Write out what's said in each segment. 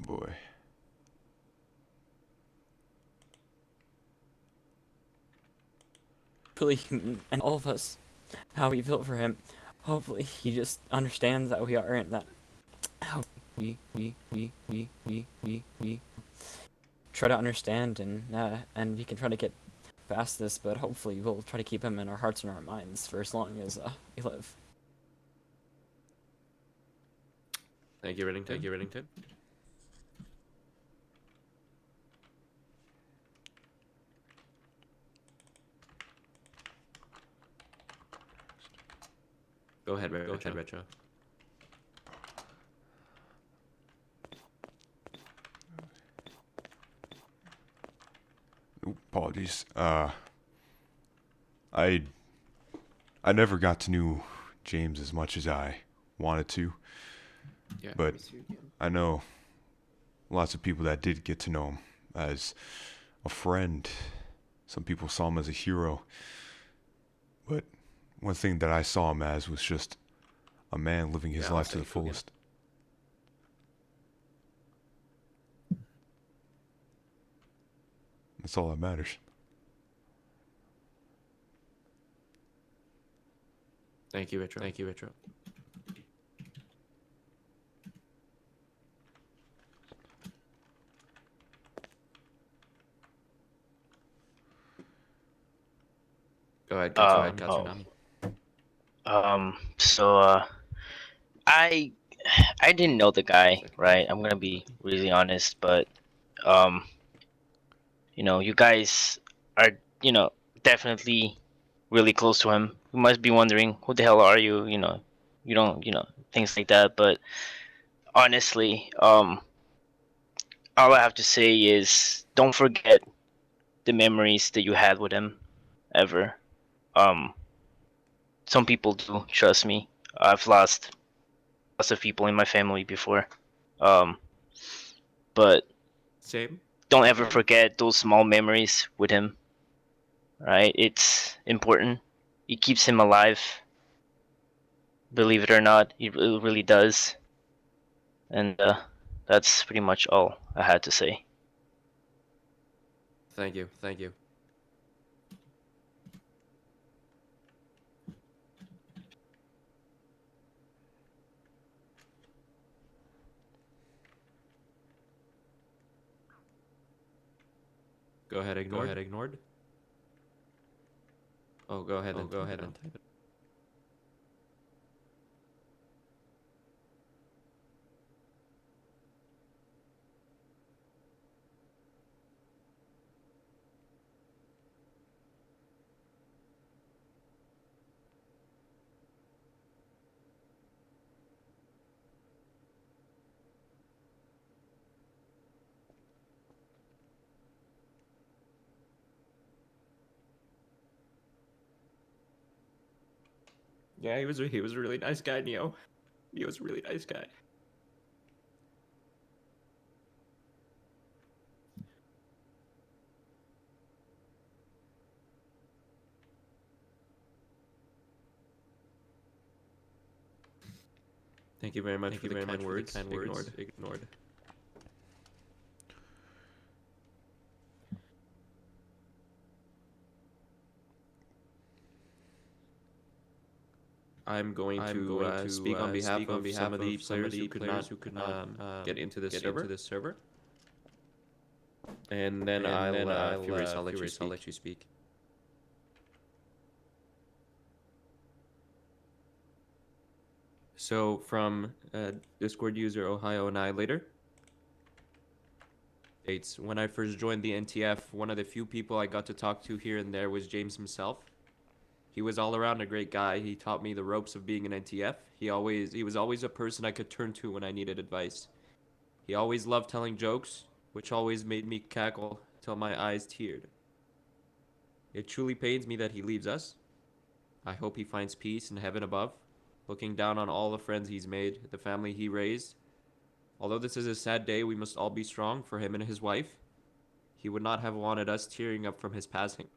boy. Hopefully, and all of us, how we feel for him. Hopefully, he just understands that we aren't that. How we try to understand and we can try to get past this, but hopefully we'll try to keep him in our hearts and our minds for as long as we live. Thank you, Reddington. Thank you, Reddington. Go ahead, Retro. Apologies. I never got to know James as much as I wanted to, Yeah, but I know lots of people that did get to know him as a friend. Some people saw him as a hero, but one thing that I saw him as was just a man living his life to the fullest. That's all that matters. Thank you, Retro. Thank you, Retro. Go ahead, Katsunami. So I I didn't know the guy, right? I'm gonna be really honest, but um, you guys are, definitely really close to him. You must be wondering, who the hell are you? You don't, things like that. But honestly, all I have to say is, don't forget the memories that you had with him, ever. Um, some people do, trust me. I've lost lots of people in my family before. Um, but Same. don't ever forget those small memories with him. Right? It's important. It keeps him alive. Believe it or not, it really does. And that's pretty much all I had to say. Thank you. Thank you. Go ahead, ignored. Oh, go ahead and type it. Yeah, he was a really nice guy, Neo. He was a really nice guy. Thank you very much for the kind words. Ignored. I'm going to speak on behalf of some of the players who could not get into this server. And then Furious, I'll let you speak. So from Discord user Ohio Annihilator states, when I first joined the NTF, one of the few people I got to talk to here and there was James himself. He was all around a great guy. He taught me the ropes of being an NTF. He was always a person I could turn to when I needed advice. He always loved telling jokes, which always made me cackle till my eyes teared. It truly pains me that he leaves us. I hope he finds peace in heaven above, looking down on all the friends he's made, the family he raised. Although this is a sad day, we must all be strong for him and his wife. He would not have wanted us tearing up from his passing,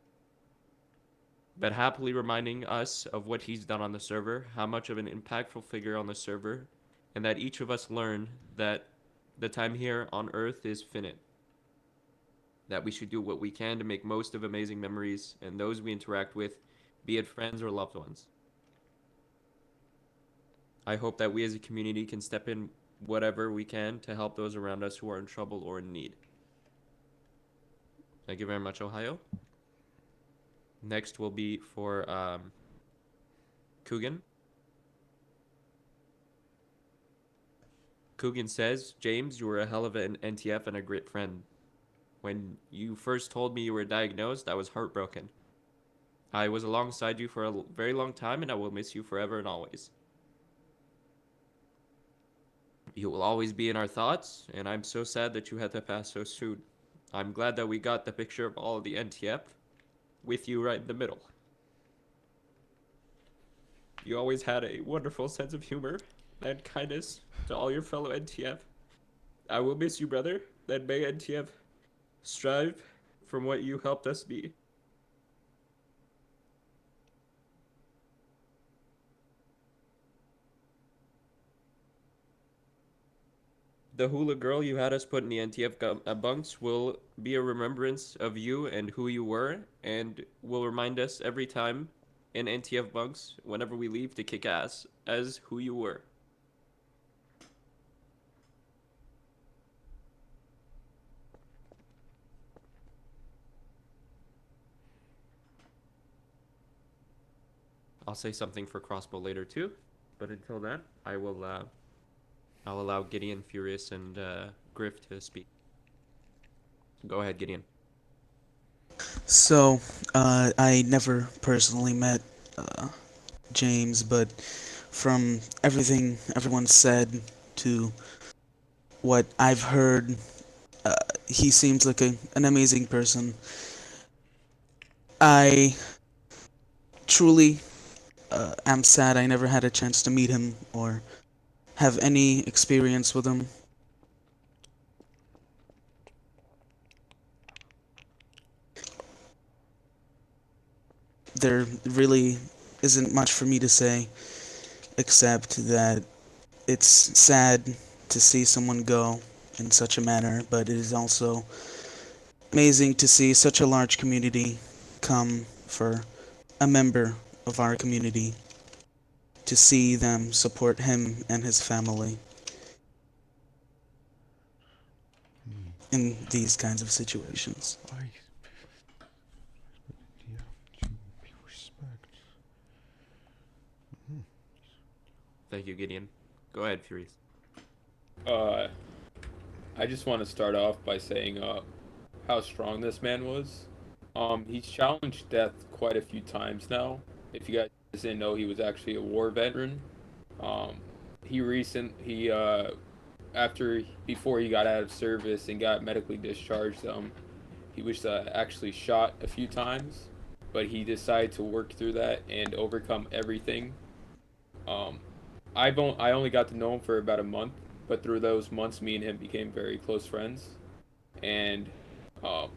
but happily reminding us of what he's done on the server, how much of an impactful figure on the server, and that each of us learn that the time here on Earth is finite. That we should do what we can to make most of amazing memories and those we interact with, be it friends or loved ones. I hope that we as a community can step in whatever we can to help those around us who are in trouble or in need. Thank you very much, Ohio. Next will be for Coogan. Coogan says, James, you were a hell of an NTF and a great friend. When you first told me you were diagnosed, I was heartbroken. I was alongside you for a very long time, and I will miss you forever and always. You will always be in our thoughts, and I'm so sad that you had to pass so soon. I'm glad that we got the picture of all of the NTF with you right in the middle. You always had a wonderful sense of humor and kindness to all your fellow NTF. I will miss you, brother, and may NTF strive from what you helped us be. The hula girl you had us put in the NTF bunks will be a remembrance of you and who you were, and will remind us every time in NTF bunks, whenever we leave, to kick ass as who you were. I'll say something for Crossbow later too, but until then, I'll allow Gideon, Furious, and Griff to speak. Go ahead, Gideon. So, I never personally met James, but from everything everyone said to what I've heard, he seems like an amazing person. I truly am sad I never had a chance to meet him or have any experience with him. There really isn't much for me to say, except that it's sad to see someone go in such a manner, but it is also amazing to see such a large community come for a member of our community, to see them support him and his family in these kinds of situations. I yeah, to be respect. Thank you, Gideon. Go ahead, Furious. I just want to start off by saying how strong this man was. He's challenged death quite a few times now. If you guys didn't know, he was actually a war veteran. Um, he after before he got out of service and got medically discharged, he was actually shot a few times, but he decided to work through that and overcome everything. Um, I only got to know him for about a month, but through those months, me and him became very close friends, and um,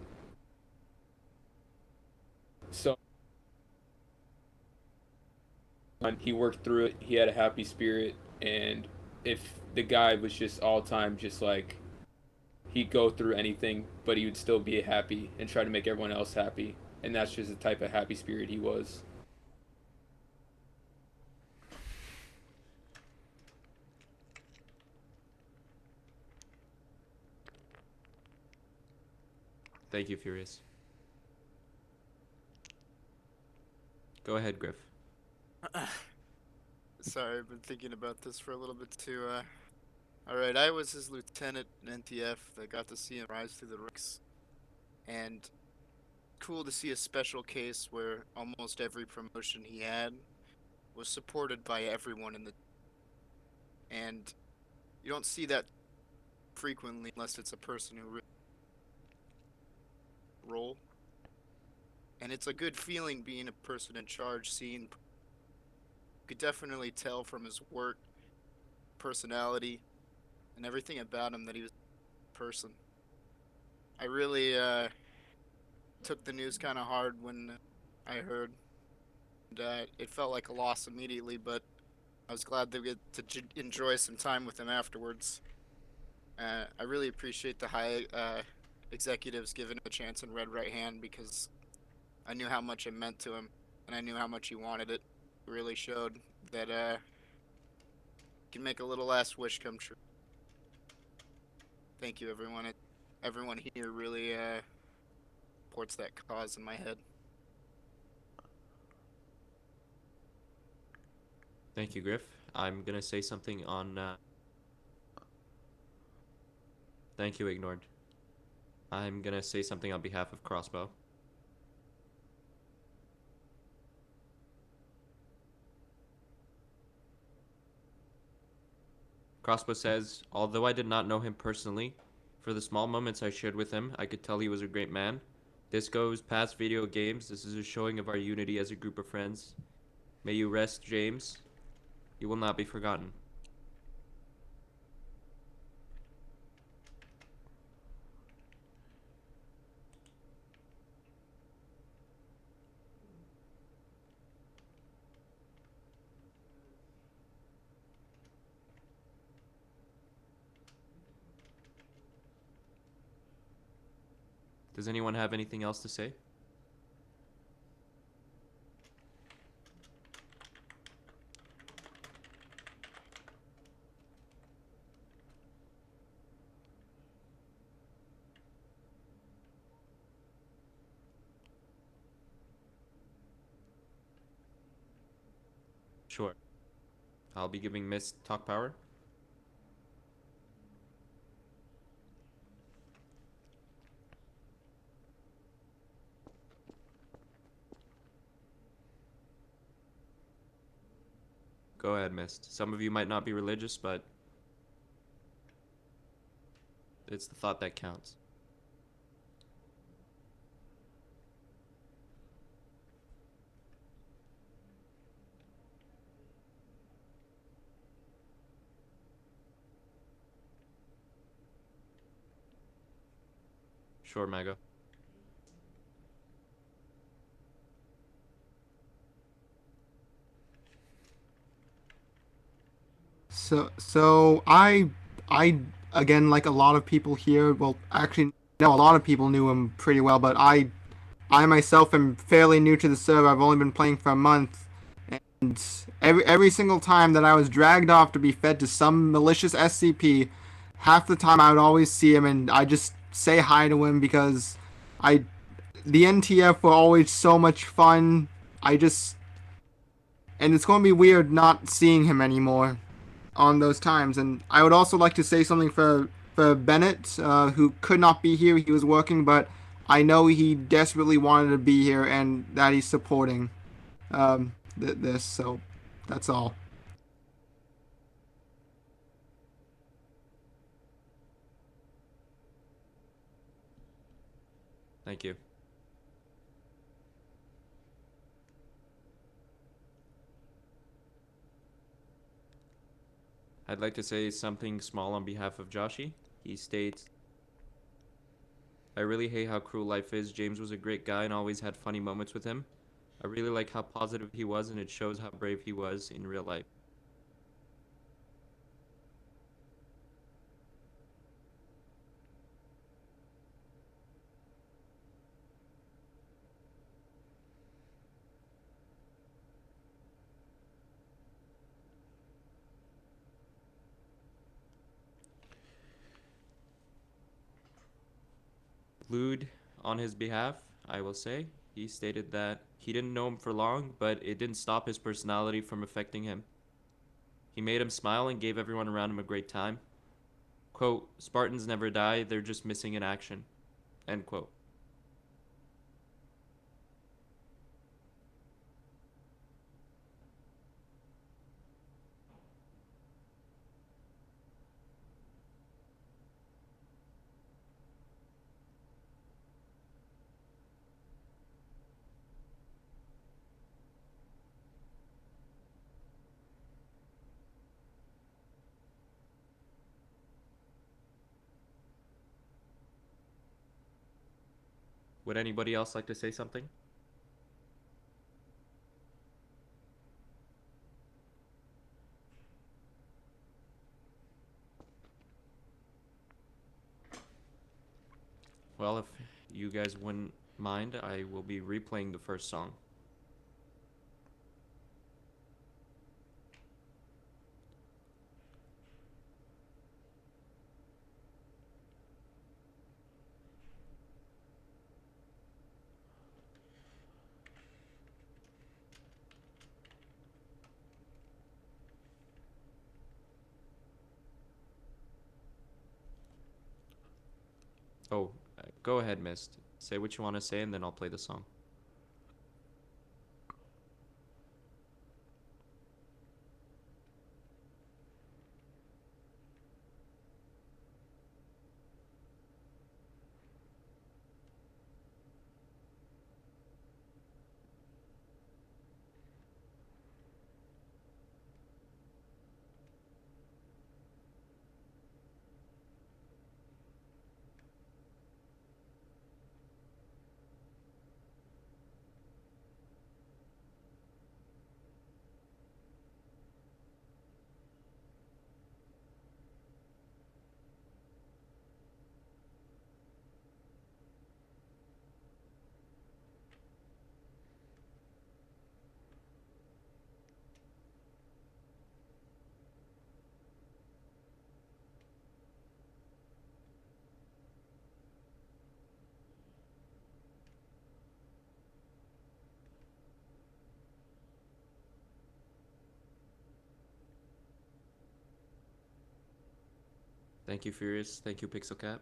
so he worked through it. He had a happy spirit, and if the guy was just all time, just like he'd go through anything, but he would still be happy and try to make everyone else happy, and that's just the type of happy spirit he was. Thank you, Furious. Go ahead, Griff. Sorry, I've been thinking about this for a little bit too. Alright, I was his lieutenant in NTF that got to see him rise through the ranks. And cool to see a special case where almost every promotion he had was supported by everyone in the... And you don't see that frequently unless it's a person who really role. And it's a good feeling being a person in charge, seeing... You could definitely tell from his work, personality, and everything about him that he was a person. I really took the news kind of hard when I heard. And, it felt like a loss immediately, but I was glad to get to enjoy some time with him afterwards. I really appreciate the high executives giving him a chance in Red Right Hand because I knew how much it meant to him, and I knew how much he wanted it. It really showed that can make a little last wish come true. Thank you, everyone. Everyone here really supports that cause in my head. Thank you, Griff. I'm gonna say something on. Thank you, Ignored. I'm gonna say something on behalf of Crossbow. Crossbow says, although I did not know him personally, for the small moments I shared with him, I could tell he was a great man. This goes past video games. This is a showing of our unity as a group of friends. May you rest, James. You will not be forgotten. Does anyone have anything else to say? Sure. I'll be giving Miss talk power. Go ahead, Mist. Some of you might not be religious, but it's the thought that counts. Sure, Mago. So I again, like a lot of people here, well, actually, no, a lot of people knew him pretty well, but I myself am fairly new to the server. I've only been playing for a month, and every single time that I was dragged off to be fed to some malicious SCP, half the time I would always see him, and I just say hi to him because I the NTF were always so much fun. I just and it's going to be weird not seeing him anymore on those times. And I would also like to say something for Bennett, who could not be here. He was working, but I know he desperately wanted to be here and that he's supporting this. So that's all. Thank you. I'd like to say something small on behalf of Joshi. He states, I really hate how cruel life is. James was a great guy and always had funny moments with him. I really like how positive he was, and it shows how brave he was in real life. Lude, on his behalf, I will say, he stated that he didn't know him for long, but it didn't stop his personality from affecting him. He made him smile and gave everyone around him a great time. Quote, Spartans never die, they're just missing in action. End quote. Would anybody else like to say something? Well, if you guys wouldn't mind, I will be replaying the first song. Oh, go ahead, Mist. Say what you want to say, and then I'll play the song. Thank you, Furious. Thank you, Pixel Cat.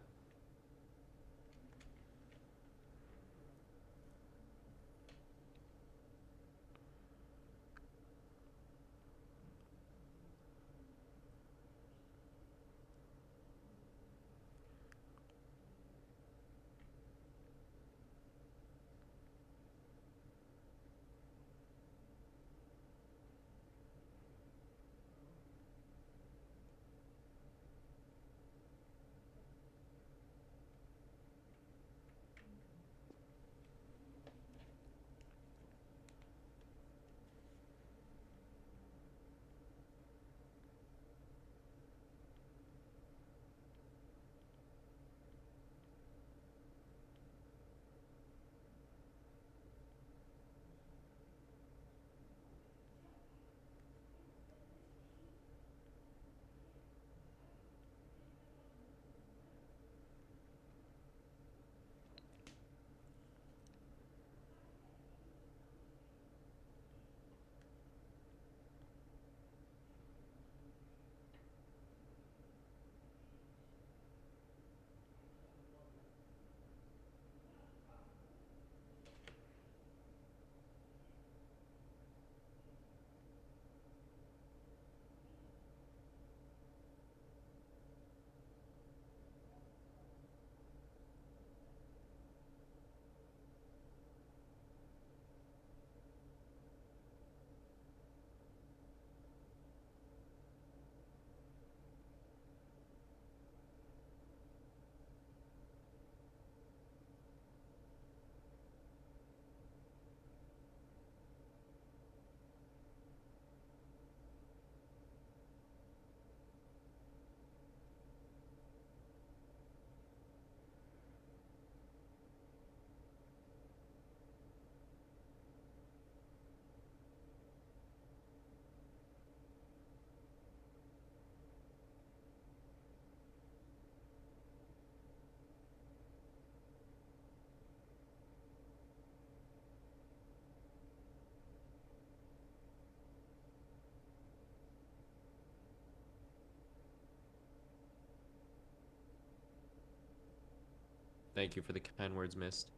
Thank you for the kind words, Mist.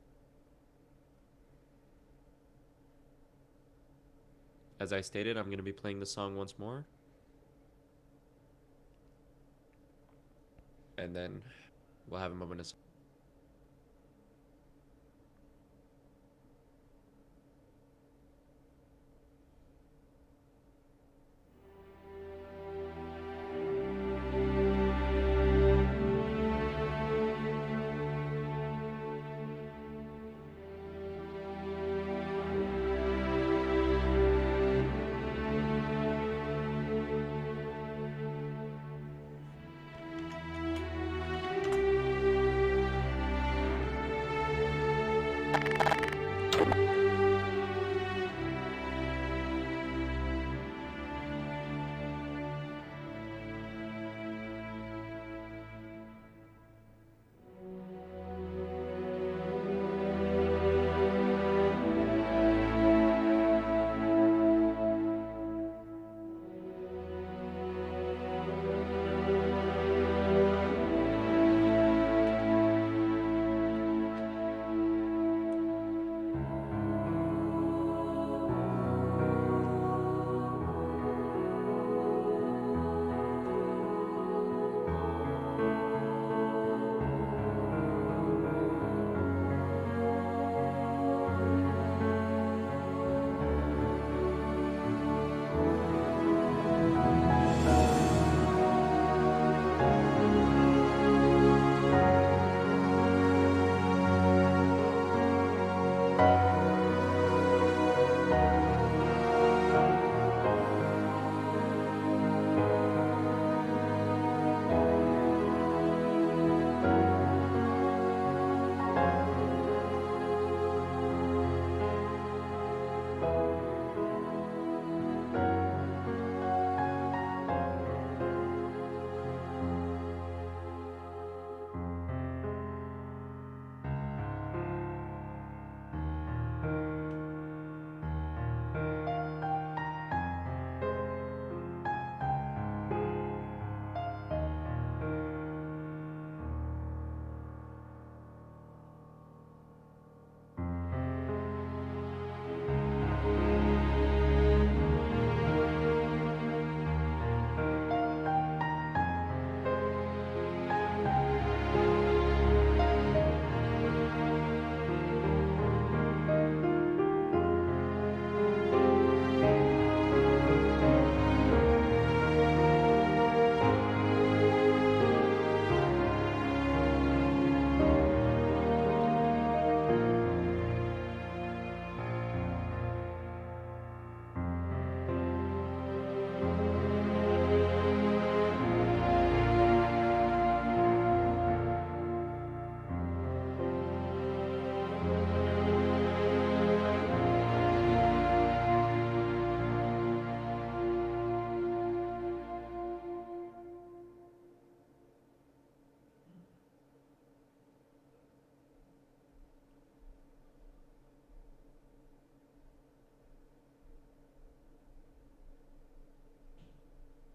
As I stated, I'm going to be playing the song once more. And then we'll have a moment of silence.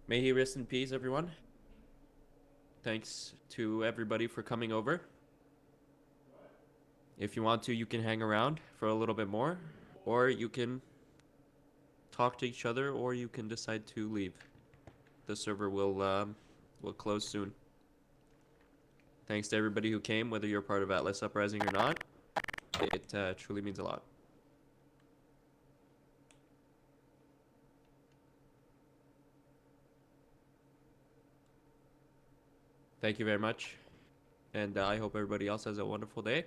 May he rest in peace, everyone. Thanks to everybody for coming over. If you want to, you can hang around for a little bit more, or you can talk to each other, or you can decide to leave. The server will close soon. Thanks to everybody who came, whether you're part of Atlas Uprising or not. It truly means a lot. Thank you very much. And I hope everybody else has a wonderful day.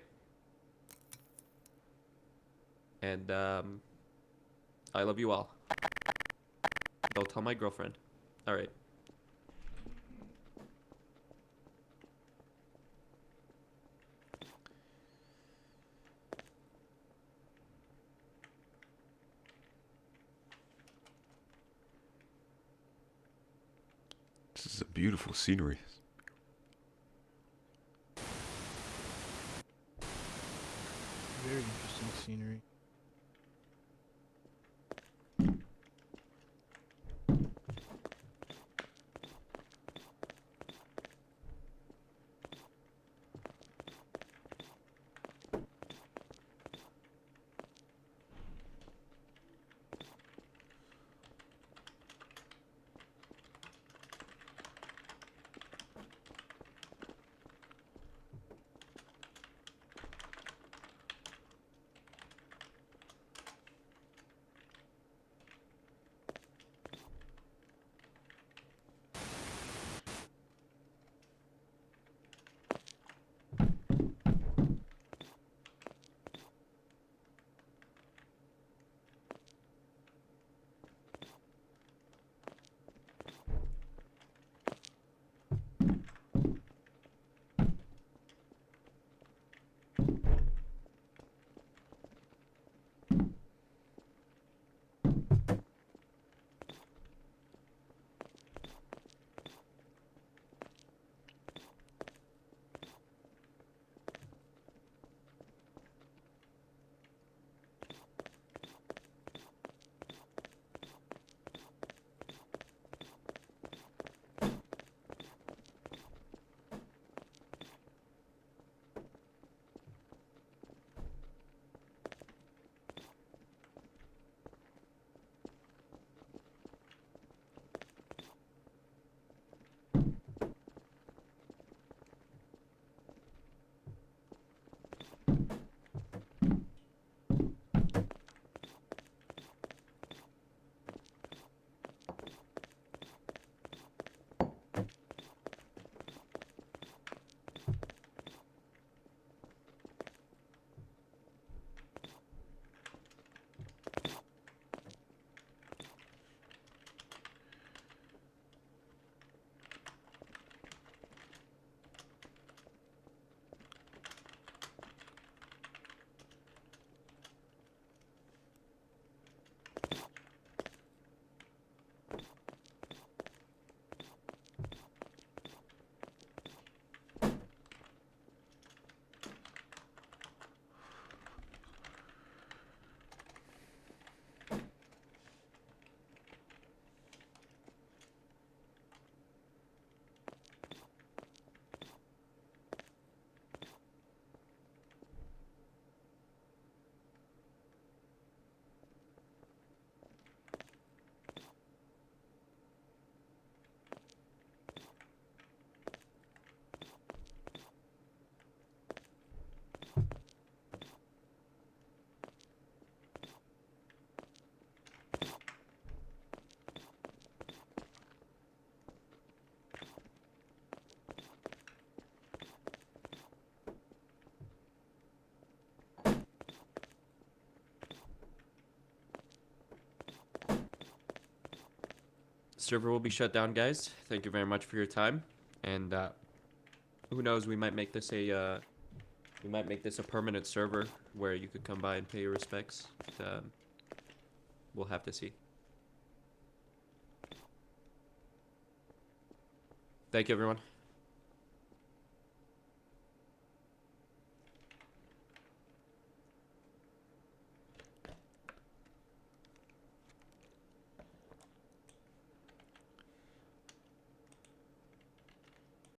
And I love you all. Don't tell my girlfriend. All right. This is a beautiful scenery. Very interesting scenery. server will be shut down, guys. Thank you very much for your time, and who knows, we might make this a permanent server where you could come by and pay your respects. We'll have to see. Thank you, everyone.